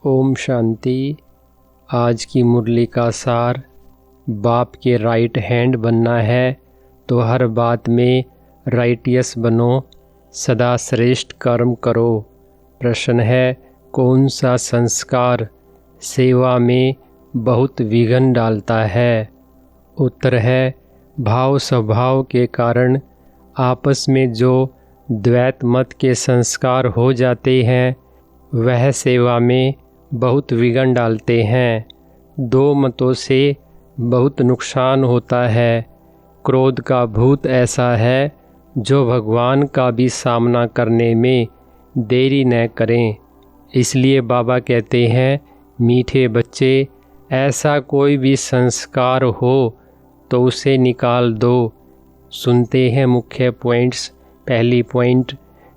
ओम शांति। आज की मुरली का सार, बाप के राइट हैंड बनना है तो हर बात में राइटियस बनो, सदा श्रेष्ठ कर्म करो। प्रश्न है, कौन सा संस्कार सेवा में बहुत विघ्न डालता है? उत्तर है, भाव स्वभाव के कारण आपस में जो द्वैत मत के संस्कार हो जाते हैं वह सेवा में बहुत विघ्न डालते हैं। दो मतों से बहुत नुकसान होता है। क्रोध का भूत ऐसा है जो भगवान का भी सामना करने में देरी न करें। इसलिए बाबा कहते हैं, मीठे बच्चे, ऐसा कोई भी संस्कार हो तो उसे निकाल दो। सुनते हैं मुख्य पॉइंट्स। पहली पॉइंट,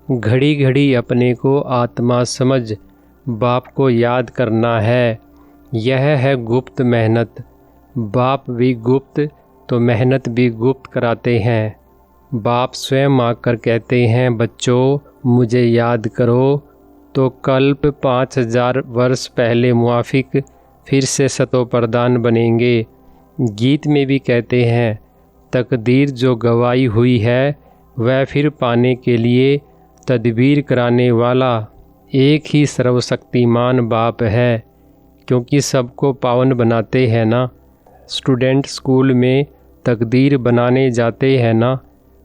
घड़ी घड़ी अपने को आत्मा समझ बाप को याद करना है। यह है गुप्त मेहनत। बाप भी गुप्त तो मेहनत भी गुप्त कराते हैं। बाप स्वयं आकर कहते हैं, बच्चों मुझे याद करो तो कल्प 5000 वर्ष पहले मुआफिक फिर से सतो प्रधान बनेंगे। गीत में भी कहते हैं, तकदीर जो गवाई हुई है वह फिर पाने के लिए तदबीर कराने वाला एक ही सर्वशक्तिमान बाप है, क्योंकि सबको पावन बनाते हैं ना। स्टूडेंट स्कूल में तकदीर बनाने जाते हैं ना,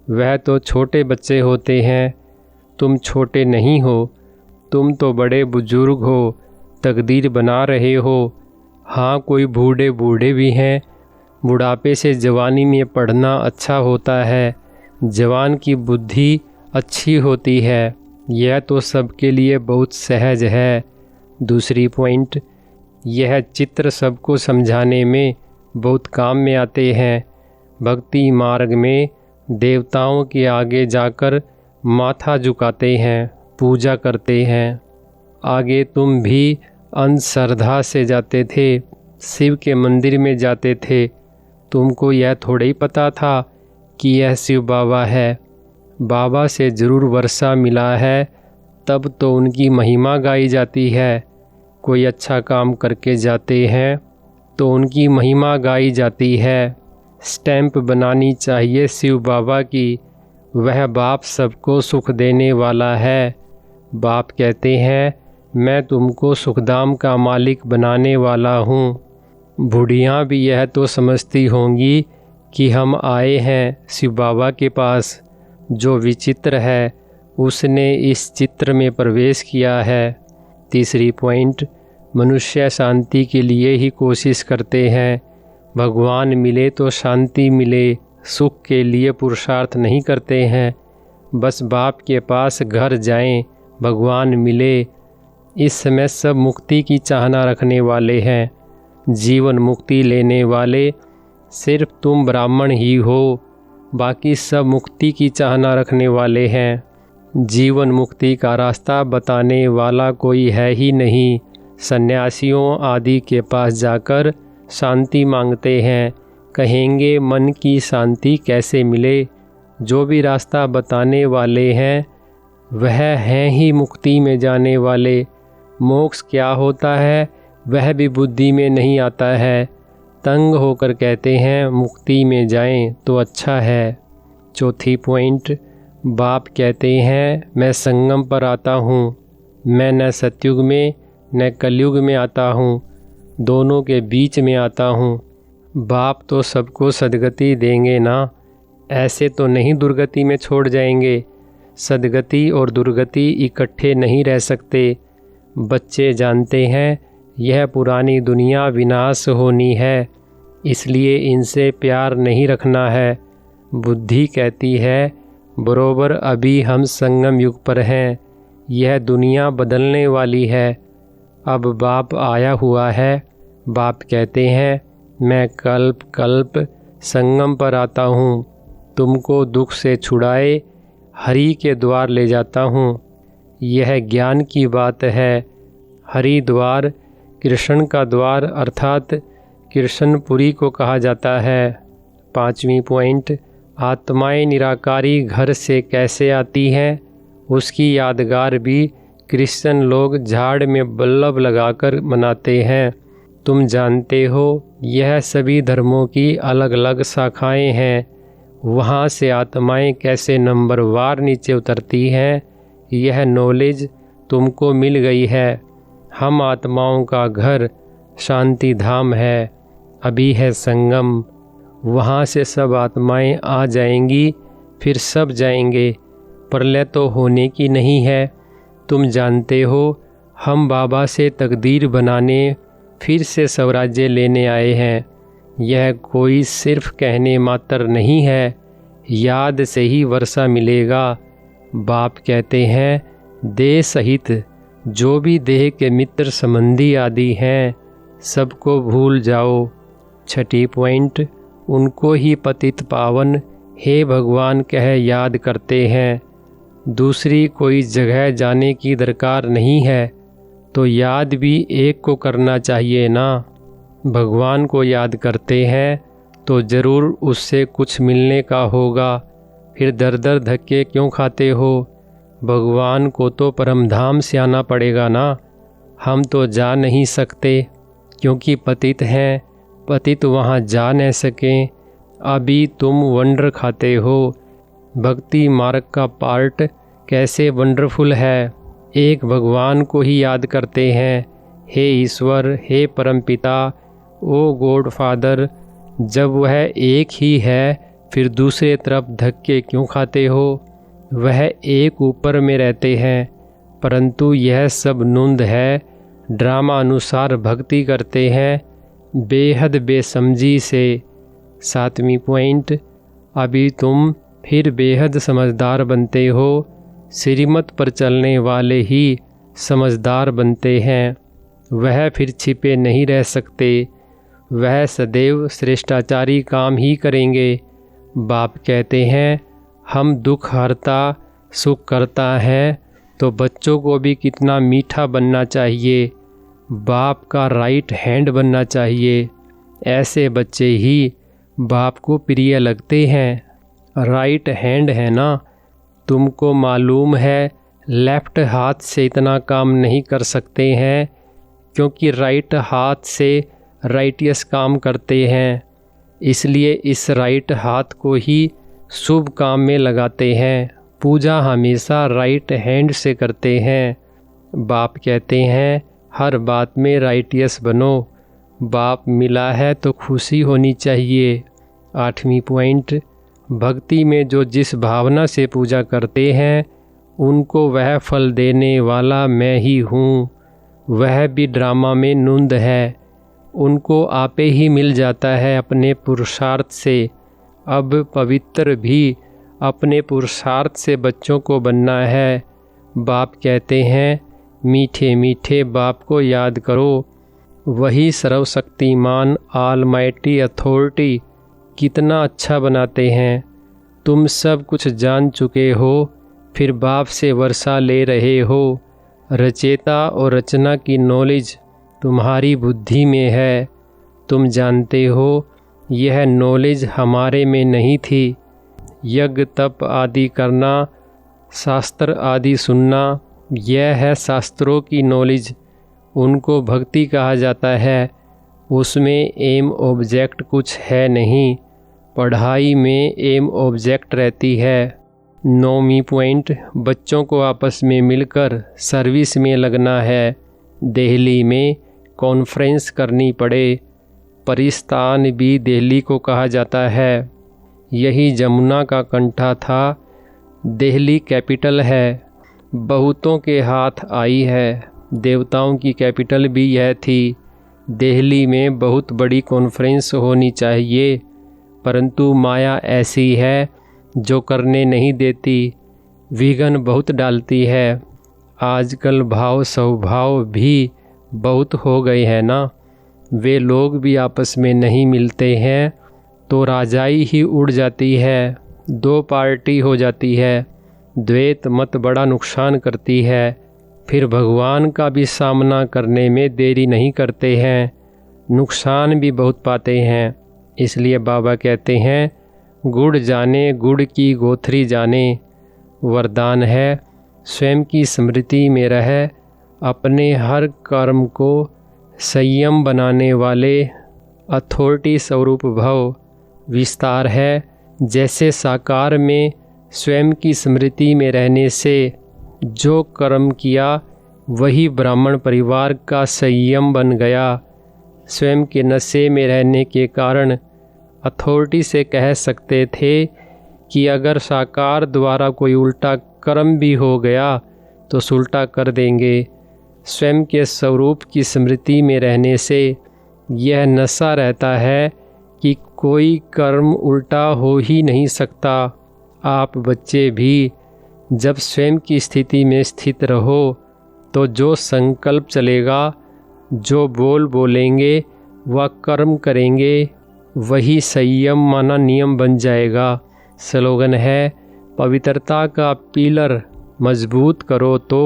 वह तो छोटे बच्चे होते हैं। तुम छोटे नहीं हो, तुम तो बड़े बुजुर्ग हो, तकदीर बना रहे हो। हाँ, कोई बूढ़े बूढ़े भी हैं। बुढ़ापे से जवानी में पढ़ना अच्छा होता है। जवान की बुद्धि अच्छी होती है। यह तो सबके लिए बहुत सहज है। दूसरी पॉइंट, यह चित्र सबको समझाने में बहुत काम में आते हैं। भक्ति मार्ग में देवताओं के आगे जाकर माथा झुकाते हैं, पूजा करते हैं। आगे तुम भी अंधश्रद्धा से जाते थे, शिव के मंदिर में जाते थे। तुमको यह थोड़ा ही पता था कि यह शिव बाबा है। बाबा से ज़रूर वर्षा मिला है, तब तो उनकी महिमा गाई जाती है। कोई अच्छा काम करके जाते हैं तो उनकी महिमा गाई जाती है। स्टैंप बनानी चाहिए शिव बाबा की, वह बाप सबको सुख देने वाला है। बाप कहते हैं, मैं तुमको सुखधाम का मालिक बनाने वाला हूँ। बूढ़ियाँ भी यह तो समझती होंगी कि हम आए हैं शिव बाबा के पास। जो विचित्र है उसने इस चित्र में प्रवेश किया है। तीसरी पॉइंट, मनुष्य शांति के लिए ही कोशिश करते हैं। भगवान मिले तो शांति मिले, सुख के लिए पुरुषार्थ नहीं करते हैं। बस बाप के पास घर जाएं, भगवान मिले। इस समय सब मुक्ति की चाहना रखने वाले हैं। जीवन मुक्ति लेने वाले सिर्फ तुम ब्राह्मण ही हो, बाकी सब मुक्ति की चाहना रखने वाले हैं। जीवन मुक्ति का रास्ता बताने वाला कोई है ही नहीं। सन्यासियों आदि के पास जाकर शांति मांगते हैं, कहेंगे मन की शांति कैसे मिले। जो भी रास्ता बताने वाले हैं वह हैं ही मुक्ति में जाने वाले। मोक्ष क्या होता है वह भी बुद्धि में नहीं आता है। तंग होकर कहते हैं मुक्ति में जाएं तो अच्छा है। चौथी पॉइंट, बाप कहते हैं, मैं संगम पर आता हूँ। मैं न सतयुग में न कलयुग में आता हूँ, दोनों के बीच में आता हूँ। बाप तो सबको सदगति देंगे ना, ऐसे तो नहीं दुर्गति में छोड़ जाएंगे। सदगति और दुर्गति इकट्ठे नहीं रह सकते। बच्चे जानते हैं यह पुरानी दुनिया विनाश होनी है, इसलिए इनसे प्यार नहीं रखना है। बुद्धि कहती है, बरोबर अभी हम संगम युग पर हैं, यह दुनिया बदलने वाली है। अब बाप आया हुआ है। बाप कहते हैं, मैं कल्प कल्प संगम पर आता हूँ, तुमको दुख से छुड़ाए हरि के द्वार ले जाता हूँ। यह ज्ञान की बात है। हरि द्वार कृष्ण का द्वार अर्थात कृष्णपुरी को कहा जाता है। पांचवी पॉइंट, आत्माएं निराकारी घर से कैसे आती हैं उसकी यादगार भी क्रिश्चियन लोग झाड़ में बल्लभ लगाकर मनाते हैं। तुम जानते हो यह सभी धर्मों की अलग अलग शाखाएं हैं। वहाँ से आत्माएं कैसे नंबरवार नीचे उतरती हैं, यह नॉलेज तुमको मिल गई है। हम आत्माओं का घर शांति धाम है, अभी है संगम। वहाँ से सब आत्माएं आ जाएंगी, फिर सब जाएंगे। प्रलय तो होने की नहीं है। तुम जानते हो हम बाबा से तकदीर बनाने फिर से स्वराज्य लेने आए हैं। यह कोई सिर्फ कहने मात्र नहीं है, याद से ही वर्षा मिलेगा। बाप कहते हैं देह सहित जो भी देह के मित्र संबंधी आदि हैं सबको भूल जाओ। छठी पॉइंट, उनको ही पतित पावन हे भगवान कह याद करते हैं। दूसरी कोई जगह जाने की दरकार नहीं है, तो याद भी एक को करना चाहिए ना। भगवान को याद करते हैं तो ज़रूर उससे कुछ मिलने का होगा, फिर दर दर धक्के क्यों खाते हो। भगवान को तो परमधाम से आना पड़ेगा ना। हम तो जा नहीं सकते क्योंकि पतित हैं, पतित वहाँ जा न सकें। अभी तुम वंडर खाते हो। भक्ति मार्ग का पार्ट कैसे वंडरफुल है। एक भगवान को ही याद करते हैं, हे ईश्वर, हे परमपिता, ओ गॉड फादर। जब वह एक ही है फिर दूसरे तरफ धक्के क्यों खाते हो। वह एक ऊपर में रहते हैं, परंतु यह सब नूंद है। ड्रामा अनुसार भक्ति करते हैं बेहद बेसमझी से। सातवीं पॉइंट, अभी तुम फिर बेहद समझदार बनते हो। श्रीमत पर चलने वाले ही समझदार बनते हैं। वह फिर छिपे नहीं रह सकते, वह सदैव श्रेष्ठाचारी काम ही करेंगे। बाप कहते हैं हम दुख हरता सुख करता है, तो बच्चों को भी कितना मीठा बनना चाहिए, बाप का राइट हैंड बनना चाहिए। ऐसे बच्चे ही बाप को प्रिय लगते हैं। राइट हैंड है ना। तुमको मालूम है लेफ्ट हाथ से इतना काम नहीं कर सकते हैं, क्योंकि राइट हाथ से राइटियस काम करते हैं। इसलिए इस राइट हाथ को ही शुभ काम में लगाते हैं। पूजा हमेशा राइट हैंड से करते हैं। बाप कहते हैं हर बात में राइटियस बनो। बाप मिला है तो खुशी होनी चाहिए। आठवीं पॉइंट, भक्ति में जो जिस भावना से पूजा करते हैं उनको वह फल देने वाला मैं ही हूँ। वह भी ड्रामा में नूंद है, उनको आपे ही मिल जाता है अपने पुरुषार्थ से। अब पवित्र भी अपने पुरुषार्थ से बच्चों को बनना है। बाप कहते हैं मीठे मीठे बाप को याद करो। वही सर्वशक्तिमान ऑलमाइटी अथॉरिटी कितना अच्छा बनाते हैं। तुम सब कुछ जान चुके हो, फिर बाप से वर्षा ले रहे हो। रचेता और रचना की नॉलेज तुम्हारी बुद्धि में है। तुम जानते हो यह नॉलेज हमारे में नहीं थी। यज्ञ तप आदि करना, शास्त्र आदि सुनना, यह है शास्त्रों की नॉलेज। उनको भक्ति कहा जाता है। उसमें एम ऑब्जेक्ट कुछ है नहीं। पढ़ाई में एम ऑब्जेक्ट रहती है। 9वीं पॉइंट, बच्चों को आपस में मिलकर सर्विस में लगना है। दिल्ली में कॉन्फ्रेंस करनी पड़े। परिस्तान भी दिल्ली को कहा जाता है। यही जमुना का कंठा था। दिल्ली कैपिटल है, बहुतों के हाथ आई है। देवताओं की कैपिटल भी यह थी। दिल्ली में बहुत बड़ी कॉन्फ्रेंस होनी चाहिए, परंतु माया ऐसी है जो करने नहीं देती, विघ्न बहुत डालती है। आजकल भाव स्वभाव भी बहुत हो गए हैं ना। वे लोग भी आपस में नहीं मिलते हैं तो राजाई ही उड़ जाती है, दो पार्टी हो जाती है। द्वैत मत बड़ा नुकसान करती है। फिर भगवान का भी सामना करने में देरी नहीं करते हैं, नुकसान भी बहुत पाते हैं। इसलिए बाबा कहते हैं गुड़ जाने गुड़ की गोथरी जाने। वरदान है स्वयं की स्मृति में रह अपने हर कर्म को संयम बनाने वाले अथॉरिटी स्वरूप भव। विस्तार है, जैसे साकार में स्वयं की स्मृति में रहने से जो कर्म किया वही ब्राह्मण परिवार का संयम बन गया। स्वयं के नशे में रहने के कारण अथॉरिटी से कह सकते थे कि अगर साकार द्वारा कोई उल्टा कर्म भी हो गया तो उल्टा कर देंगे। स्वयं के स्वरूप की स्मृति में रहने से यह नशा रहता है कि कोई कर्म उल्टा हो ही नहीं सकता। आप बच्चे भी जब स्वयं की स्थिति में स्थित रहो तो जो संकल्प चलेगा, जो बोल बोलेंगे व कर्म करेंगे, वही संयम माना नियम बन जाएगा। स्लोगन है, पवित्रता का पिलर मजबूत करो तो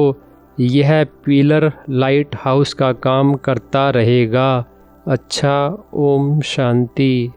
यह पिलर लाइट हाउस का काम करता रहेगा। अच्छा, ओम शांति।